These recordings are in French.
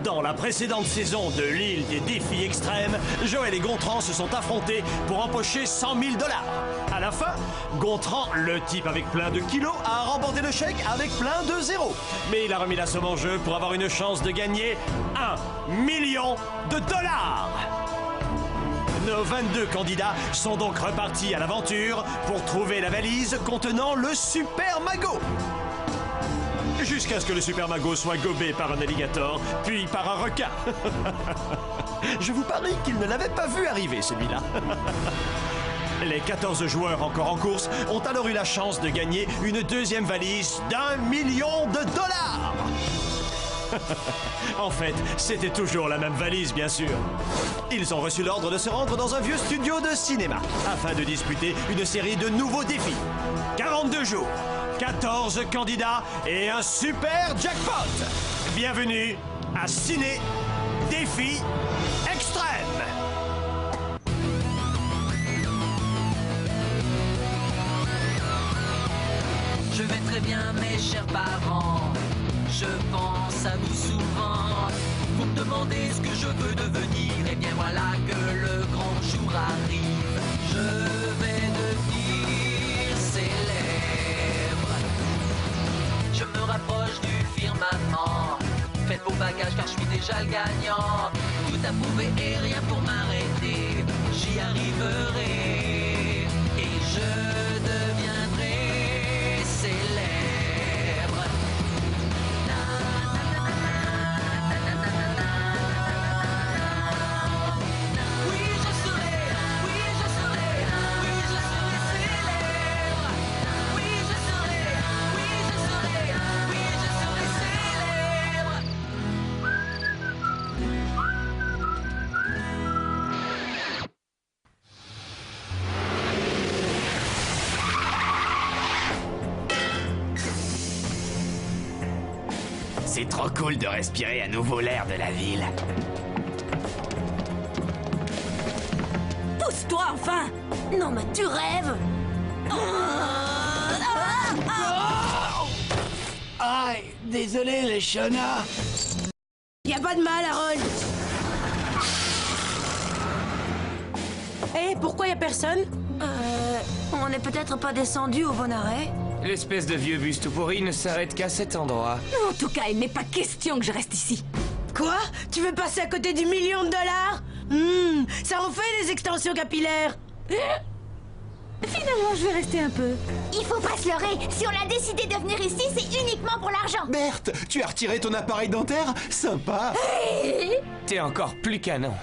Dans la précédente saison de l'île des défis extrêmes, Joël et Gontran se sont affrontés pour empocher 100 000 $. À la fin, Gontran, le type avec plein de kilos, a remporté le chèque avec plein de zéros. Mais il a remis la somme en jeu pour avoir une chance de gagner 1 million $. Nos 22 candidats sont donc repartis à l'aventure pour trouver la valise contenant le Super Magot. Jusqu'à ce que le Super Magot soit gobé par un alligator, puis par un requin. Je vous parie qu'il ne l'avait pas vu arriver, celui-là. Les 14 joueurs encore en course ont alors eu la chance de gagner une deuxième valise d'1 million $. En fait, c'était toujours la même valise, bien sûr. Ils ont reçu l'ordre de se rendre dans un vieux studio de cinéma afin de disputer une série de nouveaux défis. 42 jours, 14 candidats et un super jackpot. Bienvenue à Ciné Défi Extrême. Je vais très bien, mes chers parents. Je pense à vous souvent. Vous me demandez ce que je veux devenir. Et bien voilà que le grand jour arrive. Je vais devenir célèbre. Je me rapproche du firmament. Faites vos bagages car je suis déjà le gagnant. Tout à prouver et rien pour m'arrêter. J'y arriverai. Et je deviendrai célèbre. C'est trop cool de respirer à nouveau l'air de la ville. Pousse-toi enfin! Non mais tu rêves! Aïe, désolé les chenards. Y a pas de mal, Harold! Hé, pourquoi y a personne? On n'est peut-être pas descendu au bon arrêt? L'espèce de vieux bus tout pourri ne s'arrête qu'à cet endroit. En tout cas, il n'est pas question que je reste ici. Quoi? Tu veux passer à côté du $1 million? Ça en fait des extensions capillaires. Finalement, je vais rester un peu. Il faut pas se leurrer. Si on a décidé de venir ici, c'est uniquement pour l'argent. Berthe, tu as retiré ton appareil dentaire? Sympa. T'es encore plus canon.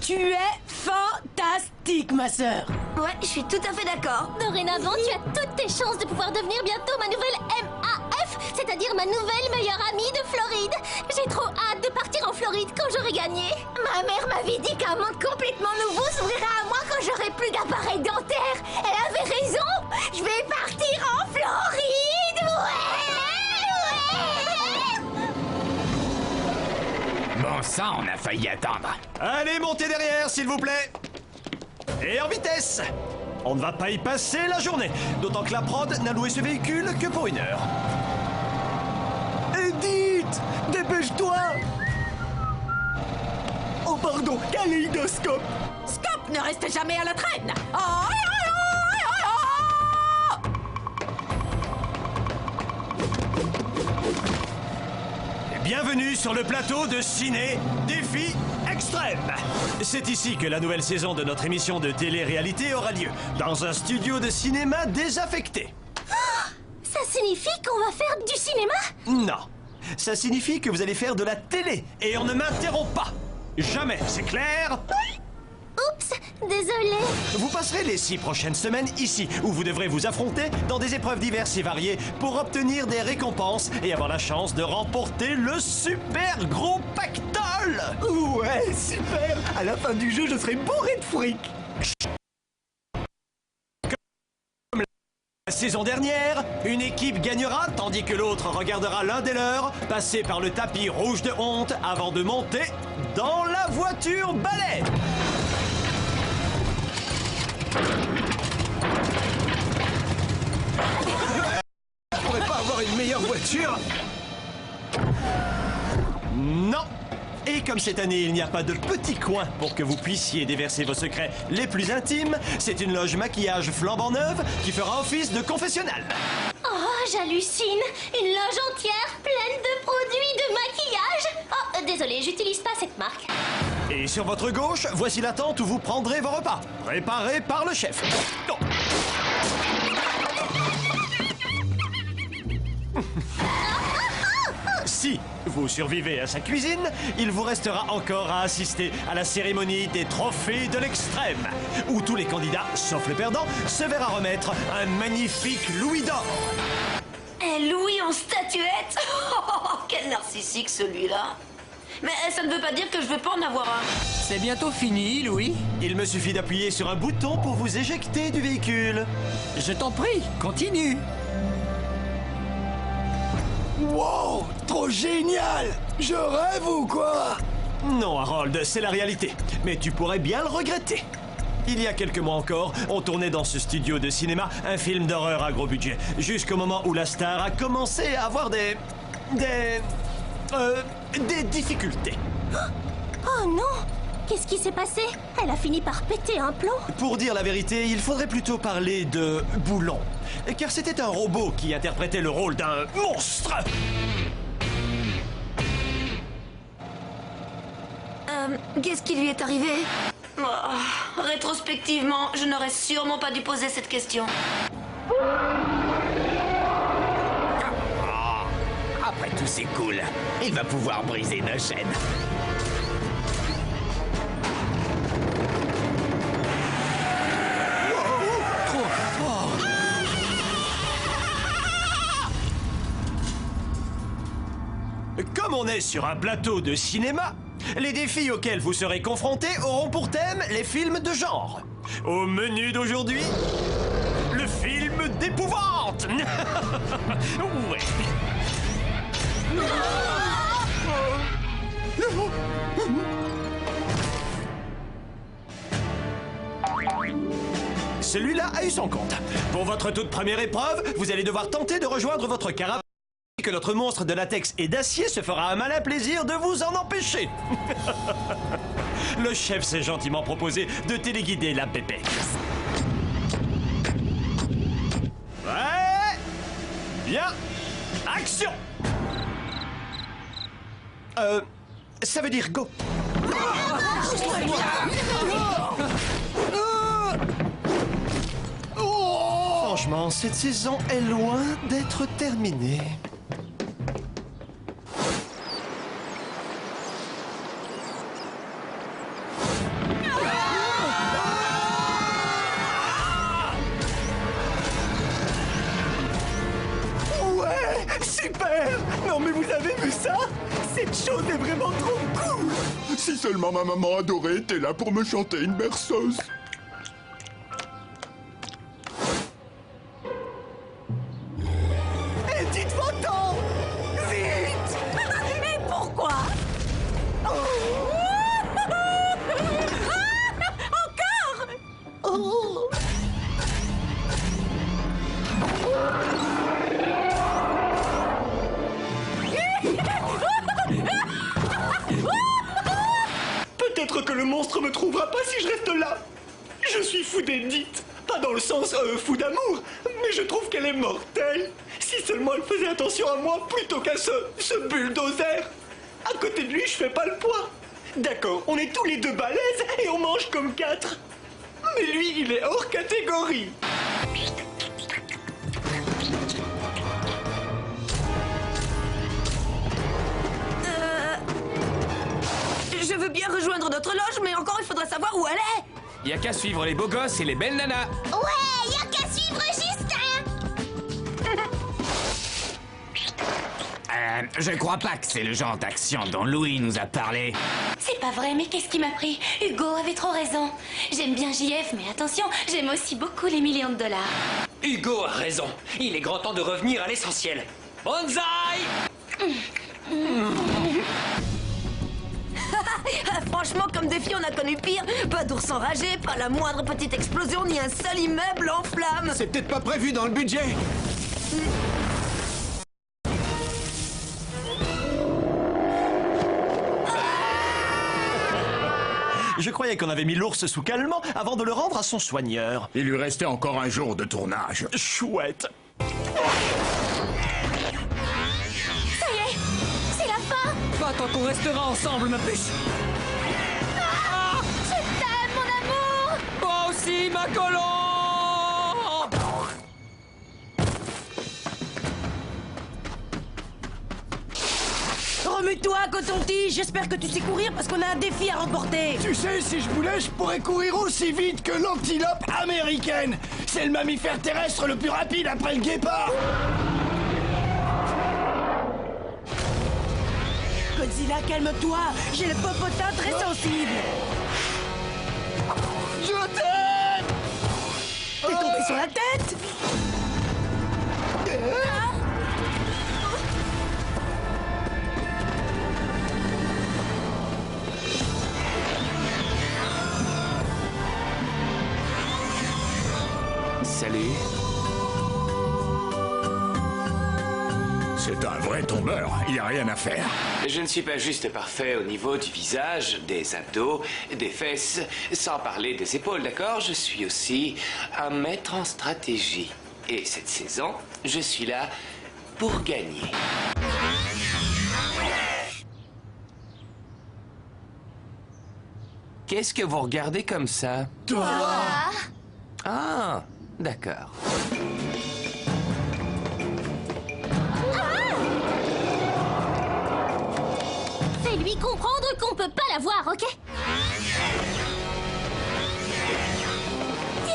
Tu es fantastique, ma sœur. Ouais, je suis tout à fait d'accord. Dorénavant, tu as toutes tes chances de pouvoir devenir bientôt ma nouvelle MAF, c'est-à-dire ma nouvelle meilleure amie de Floride. J'ai trop hâte de partir en Floride quand j'aurai gagné. Ma mère m'avait dit qu'un monde complètement nouveau s'ouvrira à moi quand j'aurai plus d'appareil dentaire. Elle avait raison. Je vais partir en Floride. Ouais. Bon sang, on a failli attendre. Allez, montez derrière, s'il vous plaît. Et en vitesse. On ne va pas y passer la journée. D'autant que la prod n'a loué ce véhicule que pour 1 heure. Edith, dépêche-toi. Oh pardon, kaléidoscope. Scope ne reste jamais à la traîne. Bienvenue sur le plateau de Ciné Défi Extrême. C'est ici que la nouvelle saison de notre émission de télé-réalité aura lieu, dans un studio de cinéma désaffecté. Ça signifie qu'on va faire du cinéma? Non, ça signifie que vous allez faire de la télé et on ne m'interrompt pas. Jamais, c'est clair? Oups, désolé. Vous passerez les 6 prochaines semaines ici, où vous devrez vous affronter dans des épreuves diverses et variées pour obtenir des récompenses et avoir la chance de remporter le super gros pactole. Ouais, super. À la fin du jeu, je serai bourré de fric. Comme la saison dernière, une équipe gagnera tandis que l'autre regardera l'un des leurs passer par le tapis rouge de honte avant de monter dans la voiture balai. Je pourrais pas avoir meilleure voiture. Non. Et comme cette année, il n'y a pas de petit coin pour que vous puissiez déverser vos secrets les plus intimes, c'est une loge maquillage flambant neuve qui fera office de confessionnal. Oh, j'hallucine. Une loge entière pleine de produits de maquillage. Oh, désolé, j'utilise pas cette marque. Et sur votre gauche, voici la tente où vous prendrez vos repas, préparés par le chef. Oh. Si vous survivez à sa cuisine, il vous restera encore à assister à la cérémonie des trophées de l'extrême, où tous les candidats, sauf le perdant, se verra remettre un magnifique louis d'or. Un louis en statuette. Oh, quel narcissique celui-là. Mais ça ne veut pas dire que je veux pas en avoir un. C'est bientôt fini, Louis. Il me suffit d'appuyer sur un bouton pour vous éjecter du véhicule. Je t'en prie, continue. Wow, trop génial. Je rêve ou quoi? Non, Harold, c'est la réalité. Mais tu pourrais bien le regretter. Il y a quelques mois encore, on tournait dans ce studio de cinéma un film d'horreur à gros budget. Jusqu'au moment où la star a commencé à avoir des difficultés. Oh non! Qu'est-ce qui s'est passé? Elle a fini par péter un plomb. Pour dire la vérité, il faudrait plutôt parler de boulon. Car c'était un robot qui interprétait le rôle d'un monstre. Qu'est-ce qui lui est arrivé? Oh, rétrospectivement, je n'aurais sûrement pas dû poser cette question. Après tout, c'est cool. Il va pouvoir briser nos chaînes. Comme on est sur un plateau de cinéma, les défis auxquels vous serez confrontés auront pour thème les films de genre. Au menu d'aujourd'hui, le film d'épouvante. Ouais. Celui-là a eu son compte. Pour votre toute première épreuve, vous allez devoir tenter de rejoindre votre caravane. Que notre monstre de latex et d'acier se fera un malin plaisir de vous en empêcher. Le chef s'est gentiment proposé de téléguider la bébé. Ouais. Bien. Action. Ça veut dire go. Franchement, cette saison est loin d'être terminée. Super! Non mais vous avez vu ça? Cette chose est vraiment trop cool! Si seulement ma maman adorée était là pour me chanter une berceuse. Et dites votre vite! Et pourquoi? Encore? Oh. Peut-être que le monstre me trouvera pas si je reste là. Je suis fou d'Edith. Pas dans le sens fou d'amour, mais je trouve qu'elle est mortelle. Si seulement elle faisait attention à moi plutôt qu'à ce bulldozer. À côté de lui, je fais pas le poids. D'accord, on est tous les deux balèzes et on mange comme 4. Mais lui, il est hors catégorie. Je veux bien rejoindre notre loge, mais encore il faudra savoir où elle est. Y a qu'à suivre les beaux gosses et les belles nanas. Ouais, y a qu'à suivre Justin. Je crois pas que c'est le genre d'action dont Louis nous a parlé. C'est pas vrai, mais qu'est-ce qui m'a pris? Hugo avait trop raison. J'aime bien JF, mais attention, j'aime aussi beaucoup les millions de dollars. Hugo a raison. Il est grand temps de revenir à l'essentiel. Bonsaï! Franchement, comme défi, on a connu pire. Pas d'ours enragé, pas la moindre petite explosion, ni un seul immeuble en flammes. C'est peut-être pas prévu dans le budget. Je croyais qu'on avait mis l'ours sous calmant avant de le rendre à son soigneur. Il lui restait encore un jour de tournage. Chouette. Ça y est, c'est la fin. Pas tant qu'on restera ensemble, ma puce. Je t'aime, mon amour. Moi aussi, ma colombe. Remue-toi, coton-tige. J'espère que tu sais courir parce qu'on a un défi à remporter. Tu sais, si je voulais, je pourrais courir aussi vite que l'antilope américaine. C'est le mammifère terrestre le plus rapide après le guépard. Godzilla, calme-toi. J'ai le popotin très sensible. Je t'aime. T'es tombé sur la tête. Salut. C'est un vrai tombeur, il n'y a rien à faire. Je ne suis pas juste parfait au niveau du visage, des abdos, des fesses, sans parler des épaules, d'accord? Je suis aussi un maître en stratégie. Et cette saison, je suis là pour gagner. Qu'est-ce que vous regardez comme ça? Toi. Ah, d'accord. Fais-lui comprendre qu'on peut pas la voir, ok? Tu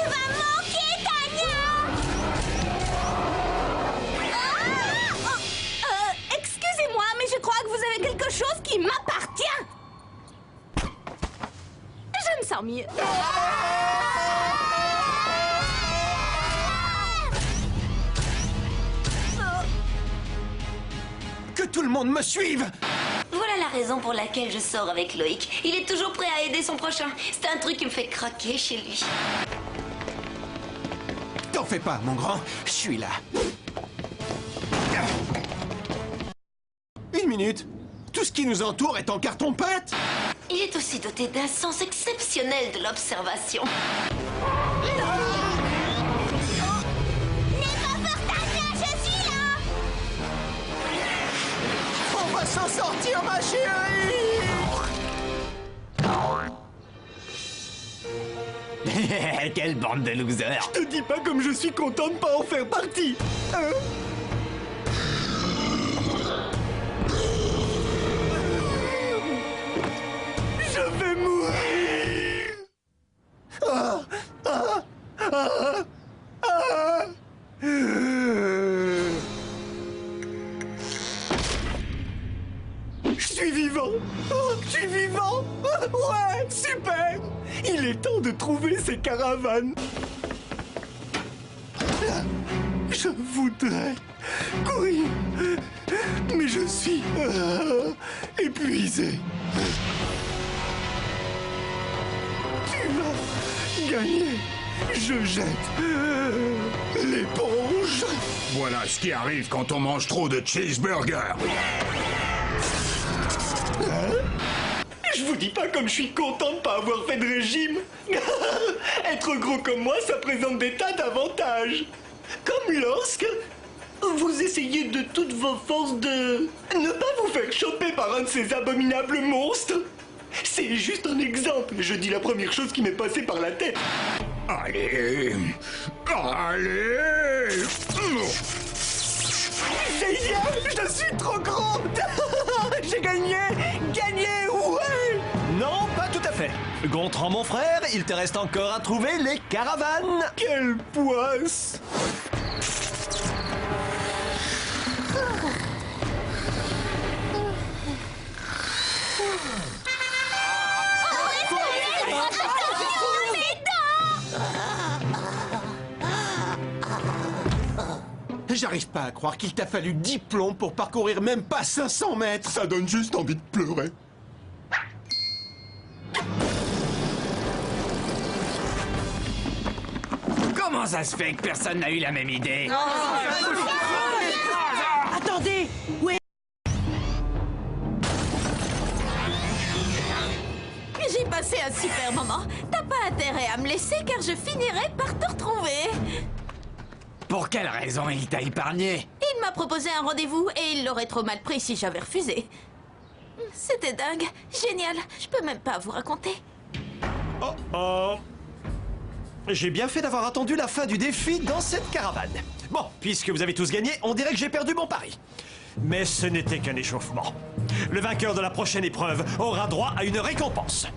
vas manquer, Tania! Excusez-moi, mais je crois que vous avez quelque chose qui m'appartient! Je me sens mieux. Que tout le monde me suive. Voilà la raison pour laquelle je sors avec Loïc. Il est toujours prêt à aider son prochain. C'est un truc qui me fait craquer chez lui. T'en fais pas, mon grand. Je suis là. Une minute. Tout ce qui nous entoure est en carton-pâte. Il est aussi doté d'un sens exceptionnel de l'observation. N'aie pas peur, Tania, je suis là! On va s'en sortir, ma chérie. Quelle bande de losers! Je te dis pas comme je suis content de pas en faire partie. Hein? Je vais mourir. Ah, ah, ah, ah. Je suis vivant. Oh, je suis vivant. Ouais, super. Il est temps de trouver ces caravanes. Je voudrais courir, mais je suis épuisé. Tu m'as gagné. Je jette l'éponge. Voilà ce qui arrive quand on mange trop de cheeseburgers. Je vous dis pas comme je suis content de pas avoir fait de régime. Être gros comme moi, ça présente des tas d'avantages. Comme lorsque vous essayez de toutes vos forces de ne pas vous faire choper par un de ces abominables monstres. C'est juste un exemple. Je dis la première chose qui m'est passée par la tête. Allez. Allez. Génial, je suis trop gros. J'ai gagné. Gagné, ouais. Non, pas tout à fait. Gontran, mon frère, il te reste encore à trouver les caravanes. Quelle poisse. J'arrive pas à croire qu'il t'a fallu 10 plombs pour parcourir même pas 500 mètres. Ça donne juste envie de pleurer. Comment ça se fait que personne n'a eu la même idée? Attendez. Ouais. J'ai passé passé un super moment. T'as pas intérêt à me laisser car je finirai par te retrouver. Pour quelle raison il t'a épargné? Il m'a proposé un rendez-vous et il l'aurait trop mal pris si j'avais refusé. C'était dingue, génial. Je peux même pas vous raconter. Oh oh. J'ai bien fait d'avoir attendu la fin du défi dans cette caravane. Bon, puisque vous avez tous gagné, on dirait que j'ai perdu mon pari. Mais ce n'était qu'un échauffement. Le vainqueur de la prochaine épreuve aura droit à une récompense.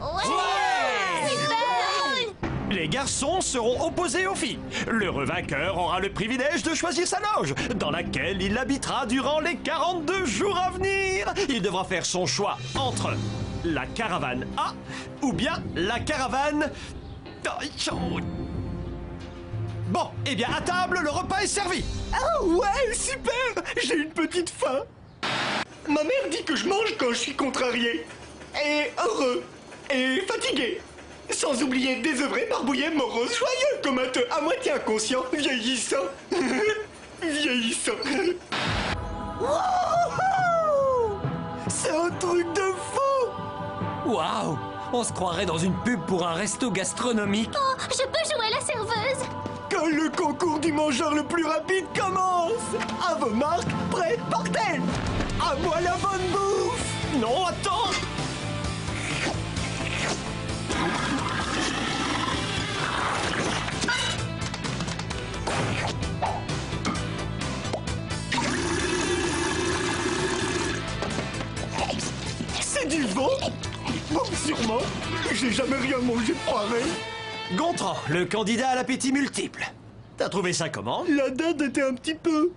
Les garçons seront opposés aux filles. L'heureux vainqueur aura le privilège de choisir sa loge, dans laquelle il habitera durant les 42 jours à venir. Il devra faire son choix entre la caravane A ou bien la caravane... Bon, eh bien, à table, le repas est servi. Ah ouais, super! J'ai une petite faim. Ma mère dit que je mange quand je suis contrarié. Et heureux. Et fatigué. Sans oublier désœuvré, barbouillé, morose, joyeux, comateux, à moitié inconscient, vieillissant. Vieillissant. Wouhou! C'est un truc de fou! Waouh! On se croirait dans une pub pour un resto gastronomique. Oh, je peux jouer à la serveuse. Que le concours du mangeur le plus rapide commence! À vos marques, prêts, partez! À moi la bonne bouffe! Non, attends! C'est du vent? Bon, sûrement. J'ai jamais rien mangé pareil. Gontran, le candidat à l'appétit multiple. T'as trouvé ça comment? La dinde était un petit peu...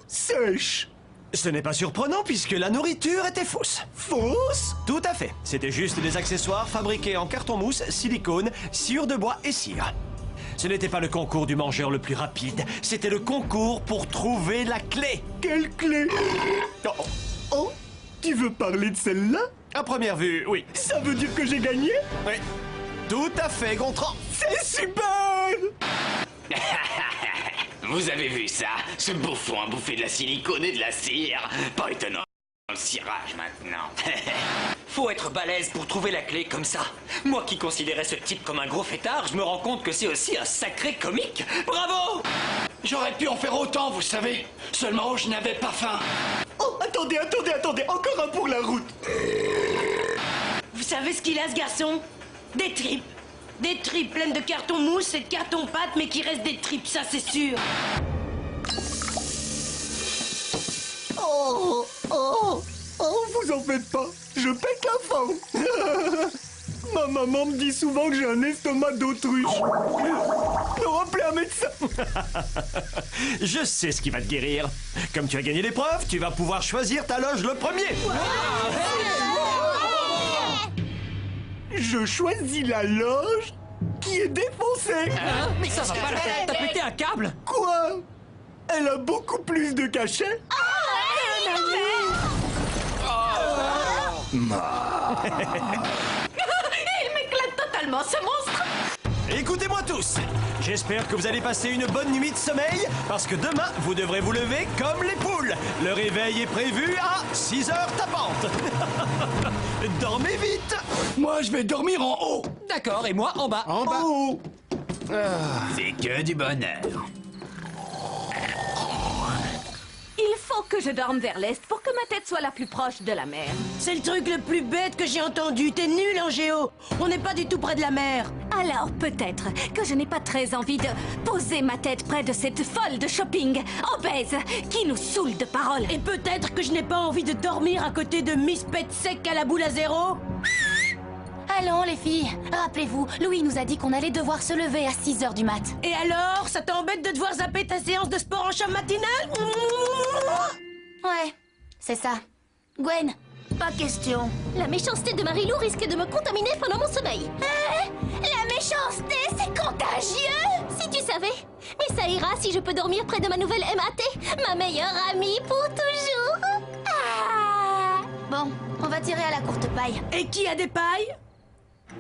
sèche. Ce n'est pas surprenant puisque la nourriture était fausse. Fausse? Tout à fait. C'était juste des accessoires fabriqués en carton-mousse, silicone, sciure de bois et cire. Ce n'était pas le concours du mangeur le plus rapide, c'était le concours pour trouver la clé. Quelle clé? Oh, oh, tu veux parler de celle-là? À première vue, oui. Ça veut dire que j'ai gagné? Oui. Tout à fait, Gontran. C'est super! Vous avez vu ça? Ce bouffon a bouffé de la silicone et de la cire. Pas étonnant. Le cirage maintenant. Faut être balèze pour trouver la clé comme ça. Moi qui considérais ce type comme un gros fêtard, je me rends compte que c'est aussi un sacré comique. Bravo! J'aurais pu en faire autant, vous savez. Seulement, je n'avais pas faim. Oh, attendez, encore un pour la route. Vous savez ce qu'il a, ce garçon? Des tripes. Des tripes pleines de carton mousse et de carton pâte, mais qui restent des tripes, ça c'est sûr. Oh, vous en faites pas. Je pète la faim. Ma maman me dit souvent que j'ai un estomac d'autruche. Rappelez un médecin. Je sais ce qui va te guérir. Comme tu as gagné l'épreuve, tu vas pouvoir choisir ta loge le premier. Je choisis la loge qui est défoncée. Mais ça va pas la faire. T'as pété un câble? Quoi? Elle a beaucoup plus de cachets. Il m'éclate totalement, ce monstre. Écoutez-moi tous. J'espère que vous allez passer une bonne nuit de sommeil, parce que demain, vous devrez vous lever comme les poules. Le réveil est prévu à 6 heures tapantes. Dormez vite. Moi, je vais dormir en haut. D'accord, et moi en bas. En bas. Oh. C'est que du bonheur. Il faut que je dorme vers l'est pour que ma tête soit la plus proche de la mer. C'est le truc le plus bête que j'ai entendu. T'es nul en géo. On n'est pas du tout près de la mer. Alors peut-être que je n'ai pas très envie de poser ma tête près de cette folle de shopping obèse qui nous saoule de paroles. Et peut-être que je n'ai pas envie de dormir à côté de Miss Pet Sec à la boule à zéro. Allons, les filles. Rappelez-vous, Louis nous a dit qu'on allait devoir se lever à 6 heures du mat. Et alors, ça t'embête de devoir zapper ta séance de sport en chambre matinale? Ouais, c'est ça. Gwen, pas question. La méchanceté de Marilou risque de me contaminer pendant mon sommeil. La méchanceté, c'est contagieux. Si tu savais. Mais ça ira si je peux dormir près de ma nouvelle MAT, ma meilleure amie pour toujours. Ah. Bon, on va tirer à la courte paille. Et qui a des pailles?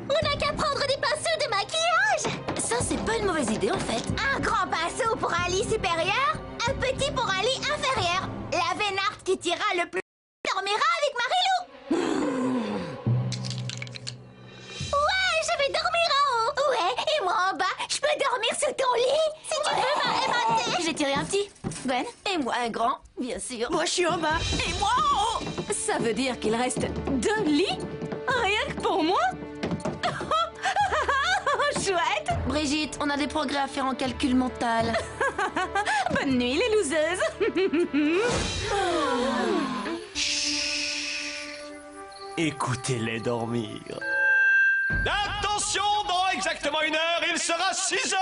On n'a qu'à prendre des pinceaux de maquillage. Ça, c'est pas une mauvaise idée, en fait. Un grand pinceau pour un lit supérieur, un petit pour un lit inférieur. La vénarde qui tirera le plus dormira avec Marilou. tirer un petit. Gwen. Et moi un grand, bien sûr. Moi, je suis en bas. Et moi en haut. Ça veut dire qu'il reste 2 lits? Rien que pour moi? Chouette! Brigitte, on a des progrès à faire en calcul mental. Bonne nuit, les loseuses! Écoutez-les dormir. Attention, dans exactement 1 heure, il sera 6 heures!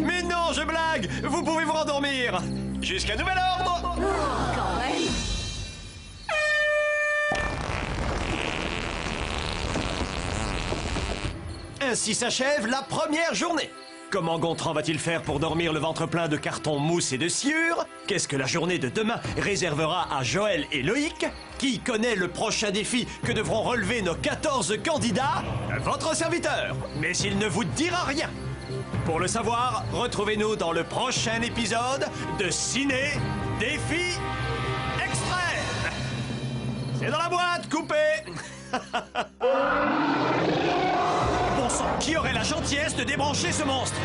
Mais non, je blague! Vous pouvez vous rendormir! Jusqu'à nouvel ordre! Quand même! Ainsi s'achève la première journée. Comment Gontran va-t-il faire pour dormir le ventre plein de carton mousse et de sciure? Qu'est-ce que la journée de demain réservera à Joël et Loïc? Qui connaît le prochain défi que devront relever nos 14 candidats? Votre serviteur. Mais il ne vous dira rien. Pour le savoir, retrouvez-nous dans le prochain épisode de Ciné Défi Extrême. C'est dans la boîte, coupé. Bon sang, qui aurait la gentillesse de débrancher ce monstre?